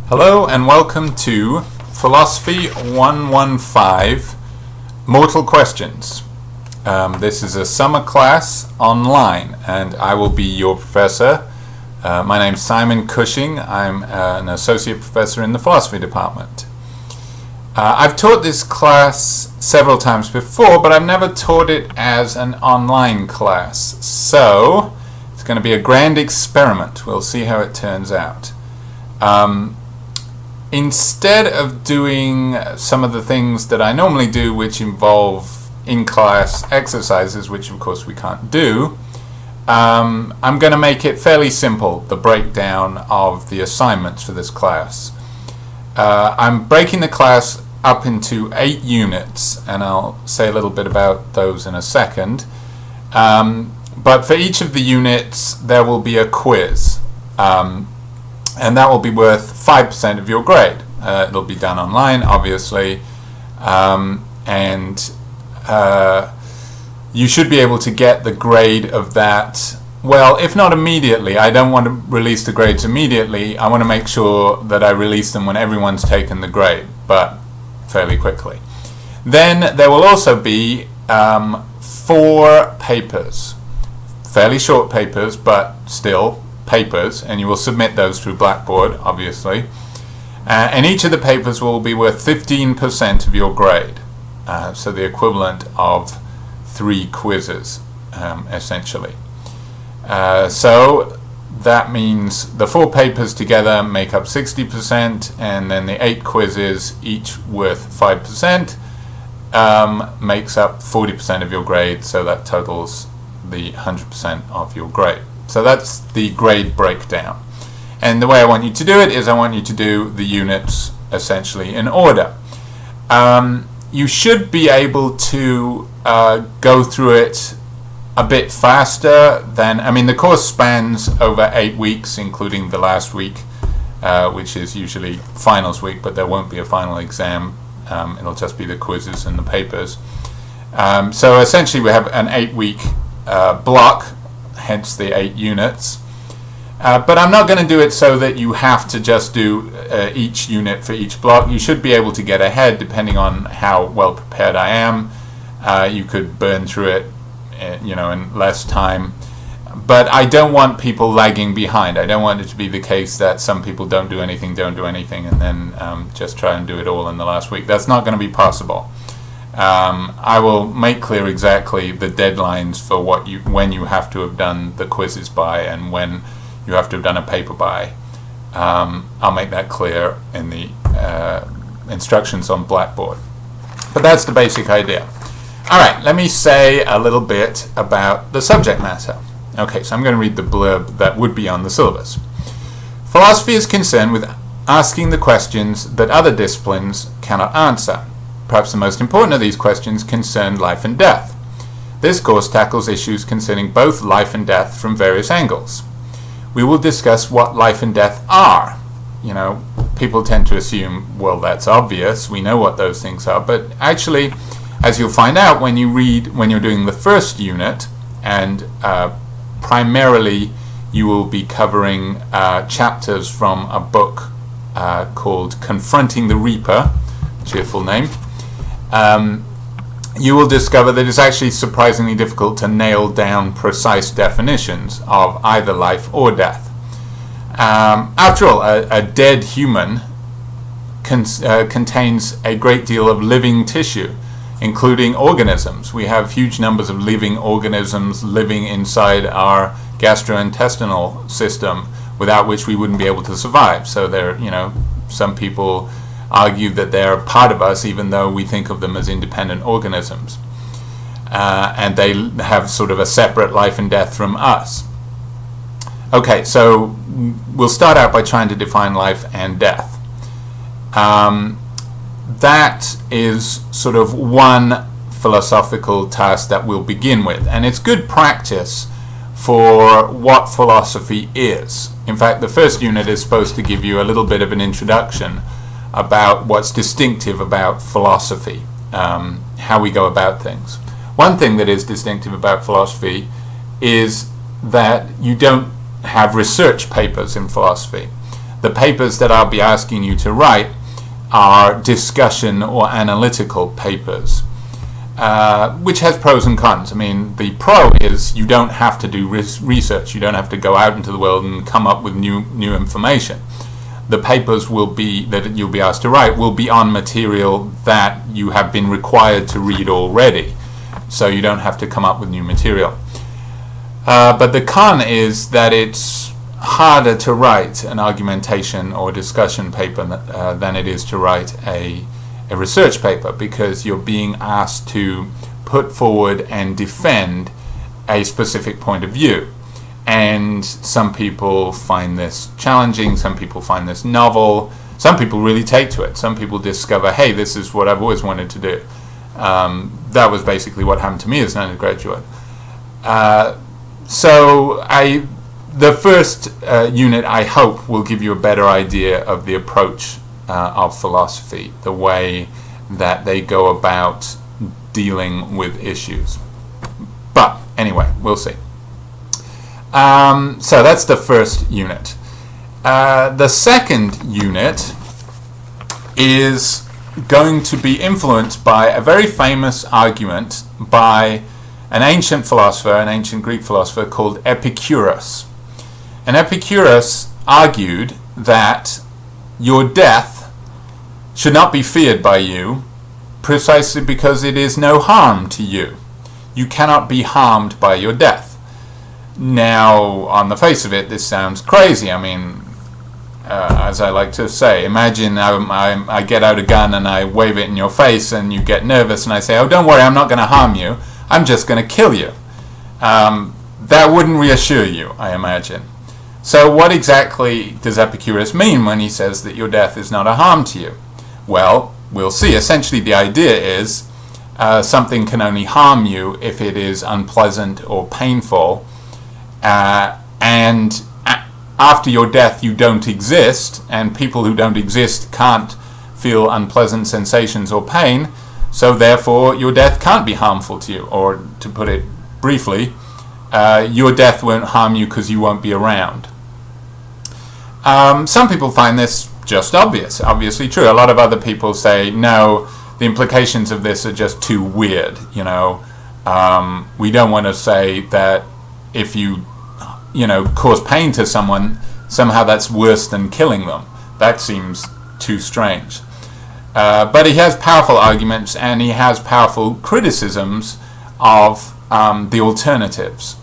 Hello and welcome to Philosophy 115 Mortal Questions. This is a summer class online and I will be your professor. My name's Simon Cushing. I'm an associate professor in the philosophy department. I've taught this class several times before, but I've never taught it as an online class. So it's going to be a grand experiment. We'll see how it turns out. Instead of doing some of the things that I normally do, which involve in-class exercises, which of course we can't do, I'm going to make it fairly simple, the breakdown of the assignments for this class. I'm breaking the class up into 8 units, and I'll say a little bit about those in a second. But for each of the units, there will be a quiz. And that will be worth 5% of your grade. It'll be done online, obviously, and you should be able to get the grade of that. Well, if not immediately, I don't want to release the grades immediately. I want to make sure that I release them when everyone's taken the grade, but fairly quickly. Then there will also be 4 papers, fairly short papers, but still papers, and you will submit those through Blackboard, obviously. And each of the papers will be worth 15% of your grade, so the equivalent of 3 quizzes, essentially. So that means the 4 papers together make up 60%, and then the 8 quizzes, each worth 5%, makes up 40% of your grade, so that totals the 100% of your grade. So that's the grade breakdown. And the way I want you to do it is I want you to do the units essentially in order. You should be able to go through it a bit faster than, the course spans over 8 weeks, including the last week, which is usually finals week, but there won't be a final exam. It'll just be the quizzes and the papers. So essentially we have an 8-week block, hence the 8 units. But I'm not going to do it so that you have to just do each unit for each block. You should be able to get ahead depending on how well prepared I am. You could burn through it in less time. But I don't want people lagging behind. I don't want it to be the case that some people don't do anything, and then just try and do it all in the last week. That's not going to be possible. I will make clear exactly the deadlines for when you have to have done the quizzes by and when you have to have done a paper by. I'll make that clear in the instructions on Blackboard. But that's the basic idea. Alright, let me say a little bit about the subject matter. Okay, so I'm going to read the blurb that would be on the syllabus. Philosophy is concerned with asking the questions that other disciplines cannot answer. Perhaps the most important of these questions concern life and death. This course tackles issues concerning both life and death from various angles. We will discuss what life and death are. People tend to assume, well, that's obvious, we know what those things are, but actually, as you'll find out when you're doing the first unit, and primarily you will be covering chapters from a book called Confronting the Reaper, cheerful name. You will discover that it's actually surprisingly difficult to nail down precise definitions of either life or death. After all, a dead human contains a great deal of living tissue, including organisms. We have huge numbers of living organisms living inside our gastrointestinal system, without which we wouldn't be able to survive. So some people argue that they're part of us even though we think of them as independent organisms. And they have sort of a separate life and death from us. Okay, so we'll start out by trying to define life and death. That is sort of one philosophical task that we'll begin with. And it's good practice for what philosophy is. In fact, the first unit is supposed to give you a little bit of an introduction about what's distinctive about philosophy, how we go about things. One thing that is distinctive about philosophy is that you don't have research papers in philosophy. the papers that I'll be asking you to write are discussion or analytical papers, which has pros and cons. I mean, the pro is you don't have to do research. You don't have to go out into the world and come up with new information. The papers will be that you'll be asked to write will be on material that you have been required to read already, so you don't have to come up with new material. But the con is that it's harder to write an argumentation or discussion paper than it is to write a research paper, because you're being asked to put forward and defend a specific point of view. And some people find this challenging, some people find this novel, some people really take to it. Some people discover, hey, this is what I've always wanted to do. That was basically what happened to me as an undergraduate. The first unit, I hope, will give you a better idea of the approach of philosophy, the way that they go about dealing with issues. But anyway, we'll see. So that's the first unit. The second unit is going to be influenced by a very famous argument by an ancient philosopher, an ancient Greek philosopher called Epicurus. And Epicurus argued that your death should not be feared by you, precisely because it is no harm to you. You cannot be harmed by your death. Now, on the face of it, this sounds crazy. I mean, as I like to say, imagine I get out a gun and I wave it in your face and you get nervous and I say, oh, don't worry, I'm not going to harm you. I'm just going to kill you. That wouldn't reassure you, I imagine. So what exactly does Epicurus mean when he says that your death is not a harm to you? Well, we'll see. Essentially, the idea is something can only harm you if it is unpleasant or painful, and after your death you don't exist, and people who don't exist can't feel unpleasant sensations or pain, so therefore your death can't be harmful to you. Or to put it briefly, your death won't harm you because you won't be around. Some people find this just obviously true. A lot of other people say, no, the implications of this are just too weird. We don't want to say that if you cause pain to someone, somehow that's worse than killing them. That seems too strange. But he has powerful arguments, and he has powerful criticisms of the alternatives.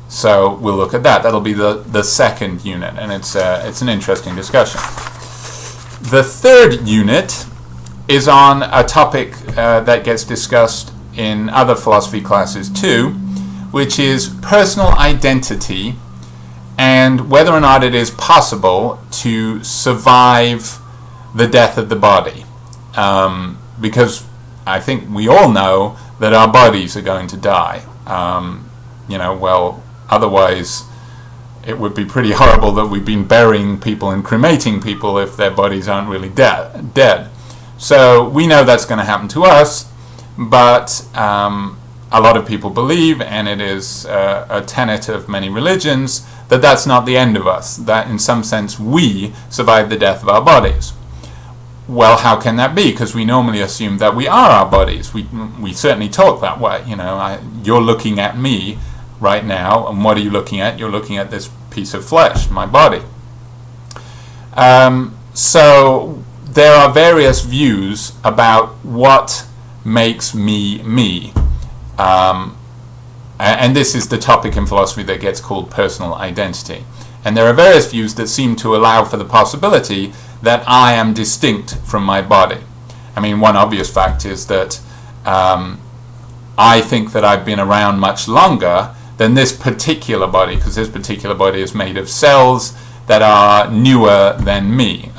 So we'll look at that. That'll be the second unit, and it's an interesting discussion. The third unit is on a topic that gets discussed in other philosophy classes too, which is personal identity and whether or not it is possible to survive the death of the body. Because I think we all know that our bodies are going to die. Otherwise it would be pretty horrible that we've been burying people and cremating people if their bodies aren't really dead. So we know that's going to happen to us, but a lot of people believe, and it is a tenet of many religions, that that's not the end of us, that in some sense we survive the death of our bodies. Well, how can that be? Because we normally assume that we are our bodies. We certainly talk that way. You're looking at me right now, and what are you looking at? You're looking at this piece of flesh, my body. So there are various views about what makes me me. And this is the topic in philosophy that gets called personal identity. And there are various views that seem to allow for the possibility that I am distinct from my body. I mean, one obvious fact is that I think that I've been around much longer than this particular body, because this particular body is made of cells that are newer than me.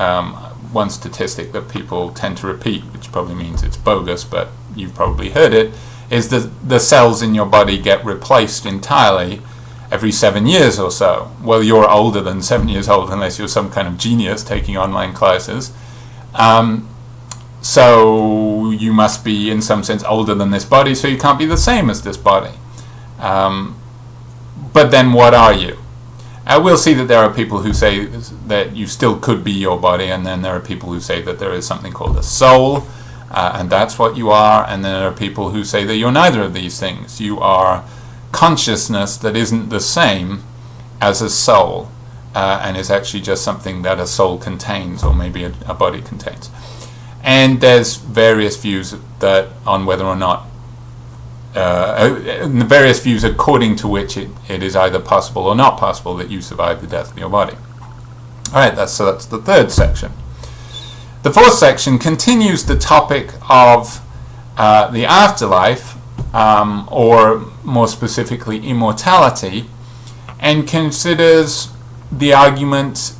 One statistic that people tend to repeat, which probably means it's bogus, but you've probably heard it, is that the cells in your body get replaced entirely every 7 years or so. Well, you're older than 7 years old unless you're some kind of genius taking online classes. So you must be in some sense older than this body, so you can't be the same as this body. But then what are you? We'll see that there are people who say that you still could be your body, and then there are people who say that there is something called a soul, and that's what you are, and then there are people who say that you're neither of these things. You are consciousness that isn't the same as a soul, and is actually just something that a soul contains, or maybe a body contains. And there's various views that on whether or not various views according to which it is either possible or not possible that you survive the death of your body. Alright, that's the third section. The fourth section continues the topic of the afterlife, or more specifically immortality, and considers the arguments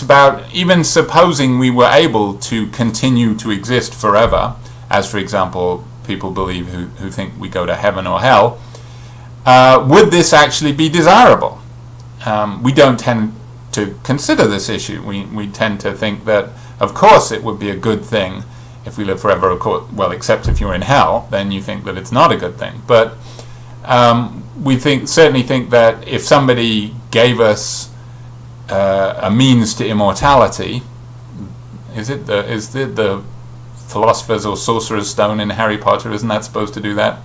about even supposing we were able to continue to exist forever, as for example people believe who think we go to heaven or hell, would this actually be desirable? We don't tend to consider this issue. We tend to think that of course it would be a good thing if we live forever, of course, well, except if you're in hell, then you think that it's not a good thing. But we certainly think that if somebody gave us a means to immortality, is it the Philosopher's or Sorcerer's Stone in Harry Potter? Isn't that supposed to do that?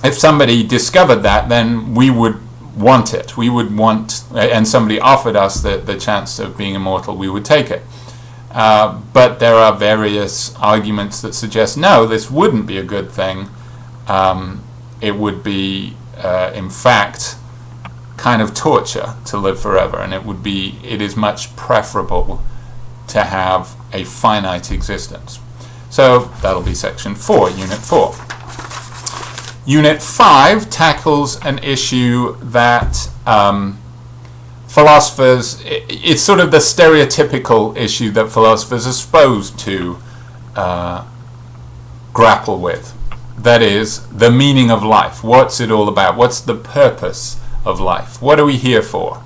If somebody discovered that, then we would want it. We would want, and somebody offered us the chance of being immortal, we would take it. But there are various arguments that suggest no, this wouldn't be a good thing. It would be, in fact, kind of torture to live forever, and it is much preferable to have a finite existence. So that'll be section 4, unit 4. Unit 5 tackles an issue that philosophers, it's sort of the stereotypical issue that philosophers are supposed to grapple with. That is, the meaning of life. What's it all about? What's the purpose of life? What are we here for?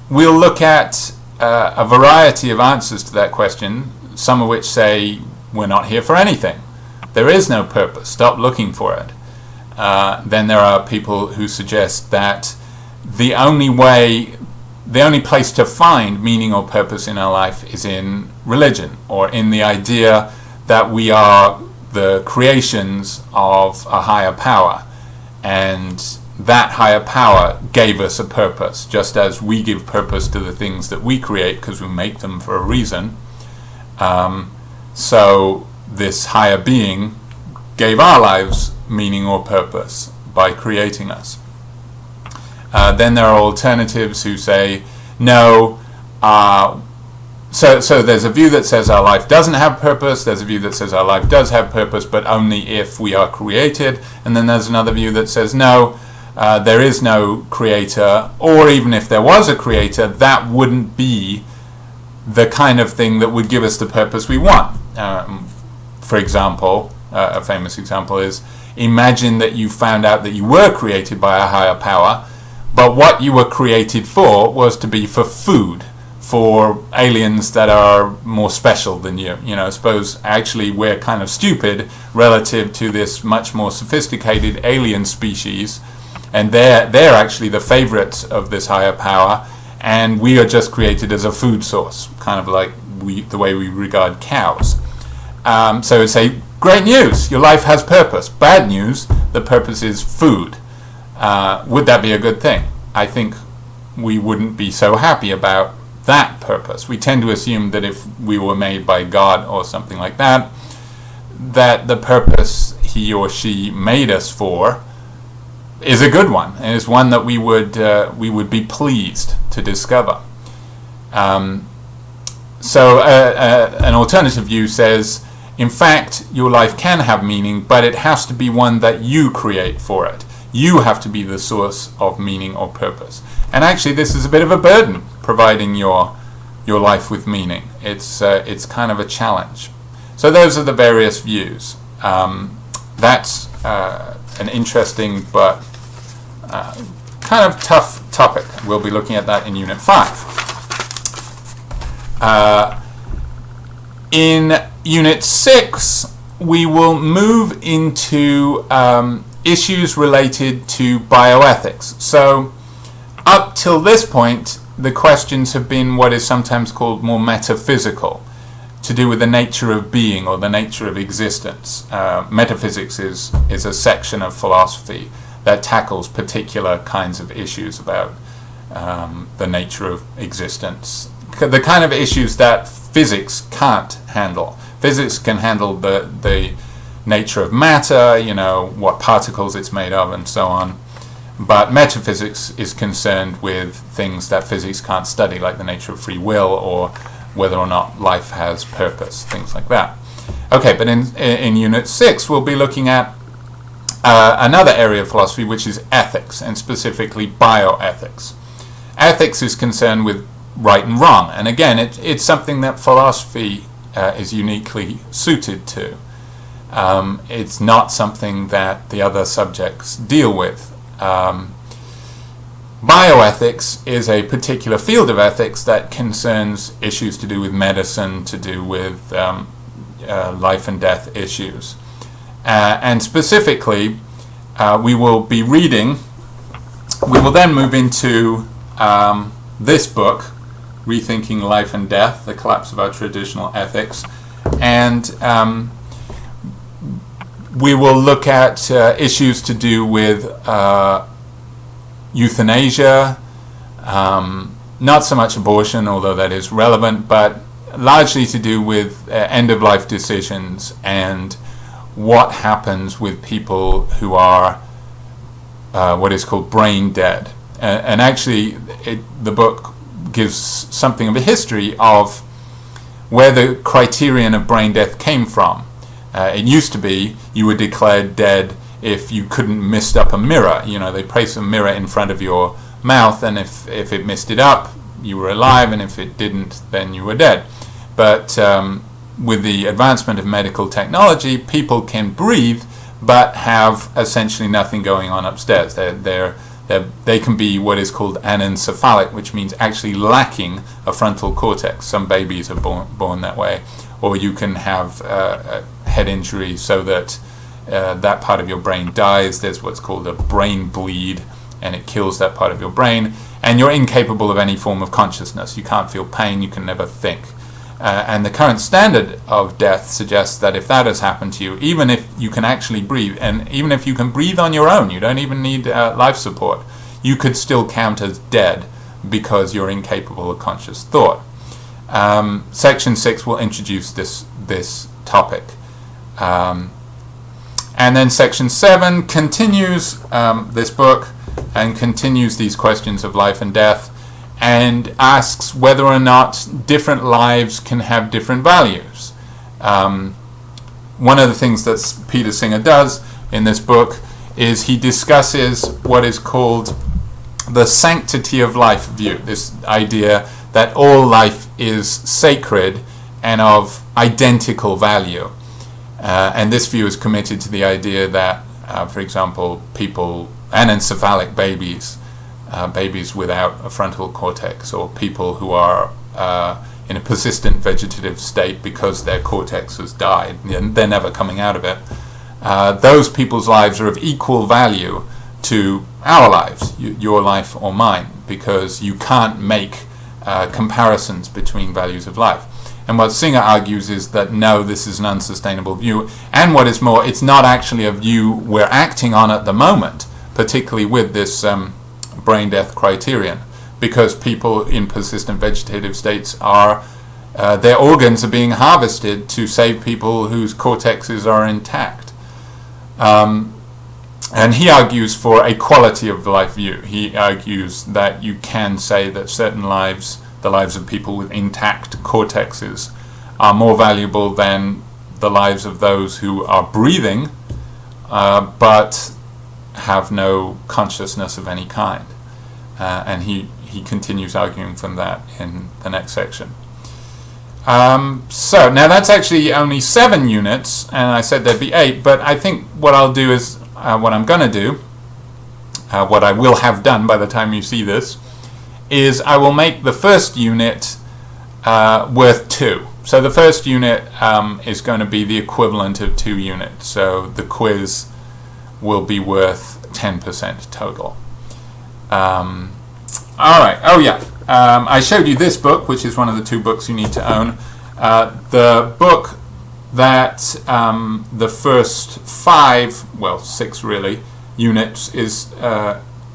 We'll look at a variety of answers to that question, some of which say we're not here for anything. There is no purpose. Stop looking for it. Then there are people who suggest that the only place to find meaning or purpose in our life is in religion, or in the idea that we are the creations of a higher power, and that higher power gave us a purpose, just as we give purpose to the things that we create because we make them for a reason. So this higher being gave our lives meaning or purpose by creating us. Then there are alternatives who say no. So there's a view that says our life doesn't have purpose. There's a view that says our life does have purpose, but only if we are created. And then there's another view that says no, there is no creator, or even if there was a creator, that wouldn't be the kind of thing that would give us the purpose we want. For example, a famous example is, imagine that you found out that you were created by a higher power, but what you were created for was to be for food, for aliens that are more special than you. You know, suppose actually we're kind of stupid relative to this much more sophisticated alien species, and they're actually the favorites of this higher power, and we are just created as a food source, kind of like the way we regard cows. So it's a great news, your life has purpose. Bad news, the purpose is food. Would that be a good thing? I think we wouldn't be so happy about that purpose. We tend to assume that if we were made by God or something like that, that the purpose he or she made us for is a good one, and is one that we would be pleased to discover. So an alternative view says, in fact, your life can have meaning, but it has to be one that you create for it. You have to be the source of meaning or purpose. And actually, this is a bit of a burden, providing your life with meaning. It's kind of a challenge. So those are the various views. That's an interesting but kind of tough topic. We'll be looking at that in Unit 5. In Unit 6, we will move into issues related to bioethics. So up till this point, the questions have been what is sometimes called more metaphysical, to do with the nature of being or the nature of existence. Metaphysics is a section of philosophy that tackles particular kinds of issues about the nature of existence, the kind of issues that physics can't handle. Physics can handle the nature of matter, what particles it's made of and so on, but metaphysics is concerned with things that physics can't study, like the nature of free will or whether or not life has purpose, things like that. Okay, but in Unit 6 we'll be looking at another area of philosophy, which is ethics, and specifically bioethics. Ethics is concerned with right and wrong, and again it's something that philosophy is uniquely suited to. It's not something that the other subjects deal with. Bioethics is a particular field of ethics that concerns issues to do with medicine, to do with life and death issues. And specifically, we will then move into this book, Rethinking Life and Death, The Collapse of Our Traditional Ethics, and we will look at issues to do with euthanasia, not so much abortion, although that is relevant, but largely to do with end-of-life decisions and what happens with people who are what is called brain dead. And actually, the book gives something of a history of where the criterion of brain death came from. It used to be you were declared dead if you couldn't mist up a mirror. They place a mirror in front of your mouth, and if it missed it up, you were alive, and if it didn't, then you were dead. But with the advancement of medical technology, people can breathe but have essentially nothing going on upstairs. They can be what is called anencephalic, which means actually lacking a frontal cortex. Some babies are born that way. Or you can have a head injury so that that part of your brain dies. There's what's called a brain bleed, and it kills that part of your brain, and you're incapable of any form of consciousness. You can't feel pain, you can never think. And the current standard of death suggests that if that has happened to you, even if you can actually breathe, and even if you can breathe on your own, you don't even need life support, you could still count as dead because you're incapable of conscious thought. Section 6 will introduce this topic. And then Section 7 continues this book and continues these questions of life and death, and asks whether or not different lives can have different values. One of the things that Peter Singer does in this book is he discusses what is called the sanctity of life view, this idea that all life is sacred and of identical value. And this view is committed to the idea that, for example, anencephalic babies, babies without a frontal cortex, or people who are in a persistent vegetative state because their cortex has died, and they're never coming out of it, those people's lives are of equal value to our lives, your life or mine, because you can't make comparisons between values of life. And what Singer argues is that no, this is an unsustainable view, and what is more, it's not actually a view we're acting on at the moment, particularly with this brain death criterion, because people in persistent vegetative states are their organs are being harvested to save people whose cortexes are intact. And he argues for a quality of life view. He argues that you can say that certain lives, the lives of people with intact cortexes, are more valuable than the lives of those who are breathing but have no consciousness of any kind. And he continues arguing from that in the next section. So now that's actually only 7 units, and I said there'd be 8, but I think what I'll do is, what I'm going to do, what I will have done by the time you see this, is I will make the first unit worth 2. So the first unit is going to be the equivalent of 2 units. So the quiz will be worth 10% total. All right. Oh yeah. I showed you this book, which is one of the 2 books you need to own. The book that the first 5, well 6 really, units is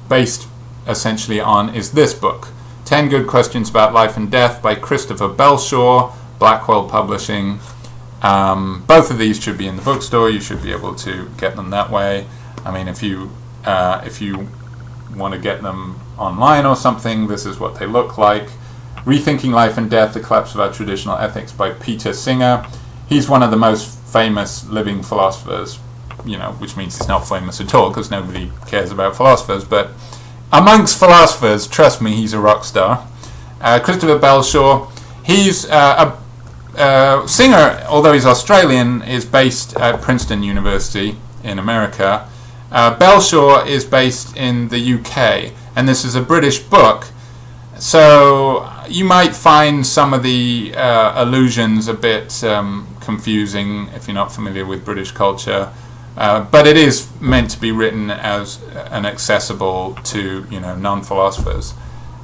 based essentially on is this book, 10 Good Questions About Life and Death by Christopher Belshaw, Blackwell Publishing. Both of these should be in the bookstore. You should be able to get them that way. I mean, if you want to get them online or something, this is what they look like. Rethinking Life and Death, The Collapse of Our Traditional Ethics by Peter Singer. He's one of the most famous living philosophers, which means he's not famous at all because nobody cares about philosophers, but amongst philosophers, trust me, he's a rock star. Christopher Belshaw, he's a Singer, although he's Australian, is based at Princeton University in America. Belshaw is based in the UK, and this is a British book, so you might find some of the allusions a bit confusing if you're not familiar with British culture, but it is meant to be written as an accessible to non-philosophers.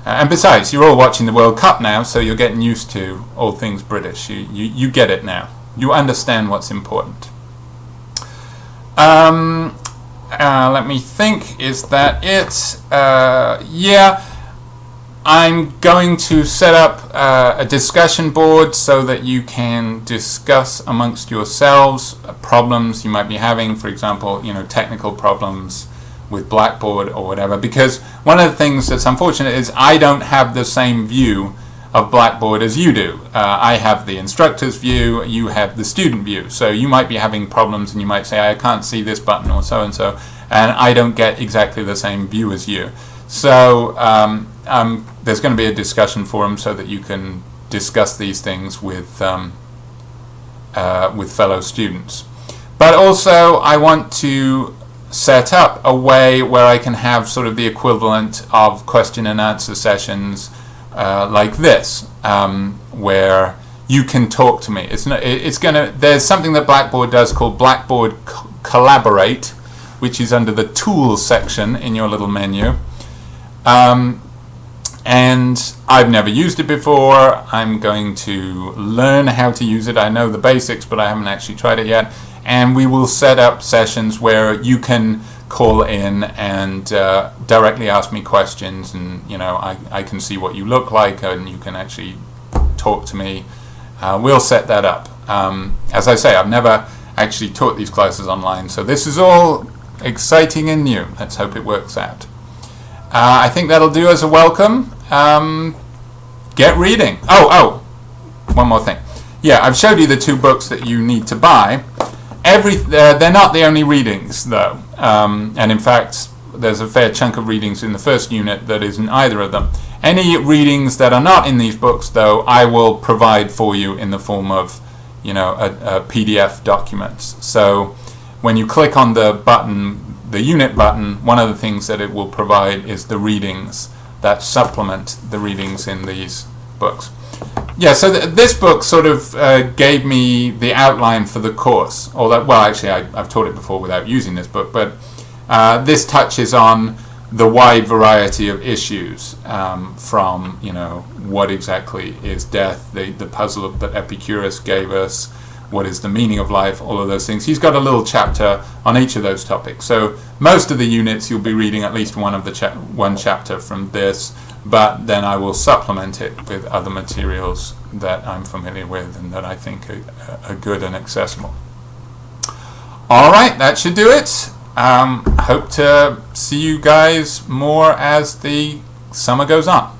And besides, you're all watching the World Cup now, so you're getting used to all things British. You get it now. You understand what's important. Let me think. Is that it? Yeah. I'm going to set up a discussion board so that you can discuss amongst yourselves problems you might be having. For example, technical problems with Blackboard or whatever, because one of the things that's unfortunate is I don't have the same view of Blackboard as you do. I have the instructor's view, you have the student view, so you might be having problems and you might say I can't see this button or so and so, and I don't get exactly the same view as you. So there's going to be a discussion forum so that you can discuss these things with fellow students. But also I want to set up a way where I can have sort of the equivalent of question and answer sessions like this, where you can talk to me. There's something that Blackboard does called Blackboard Collaborate, which is under the Tools section in your little menu. And I've never used it before. I'm going to learn how to use it. I know the basics, but I haven't actually tried it yet. And we will set up sessions where you can call in and directly ask me questions, and I can see what you look like and you can actually talk to me. We'll set that up. As I say, I've never actually taught these classes online, so this is all exciting and new. Let's hope it works out. I think that'll do as a welcome. Get reading. Oh, one more thing. Yeah, I've showed you the 2 books that you need to buy. They're not the only readings, though. And in fact, there's a fair chunk of readings in the first unit that isn't either of them. Any readings that are not in these books, though, I will provide for you in the form of, a PDF documents. So when you click on the button, the unit button, one of the things that it will provide is the readings that supplement the readings in these books. Yeah, so this book sort of gave me the outline for the course. Actually, I've taught it before without using this book, but this touches on the wide variety of issues, from what exactly is death, the puzzle that Epicurus gave us, what is the meaning of life, all of those things. He's got a little chapter on each of those topics. So most of the units you'll be reading at least one chapter from this, but then I will supplement it with other materials that I'm familiar with and that I think are good and accessible. All right, that should do it. Hope to see you guys more as the summer goes on.